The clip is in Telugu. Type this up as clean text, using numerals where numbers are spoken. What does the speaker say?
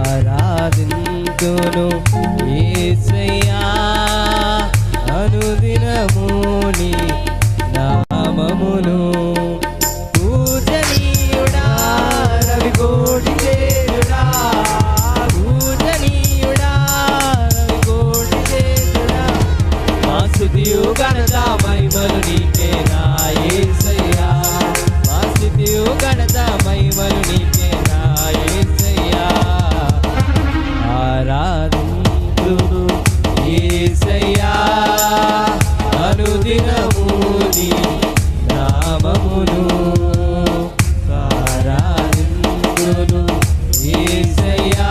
ఆరాధింతును యేసయ్యా అనుదినము నీ నామమును. పూజనీయుడా రవికోటి తేజుడా, పూజనీయుడా రవికోటి తేజుడా, మా స్తుతియు ఘనత మహిమలు నీకే నా యేసయ్యా, మా స్తుతియు ఘనత మహిమలు నీకే నా యేసయ్యా. ఆరాధింతును యేసయ్యా అనుదినము నీ నామమును. ఆరాధింతును యేసయ్యా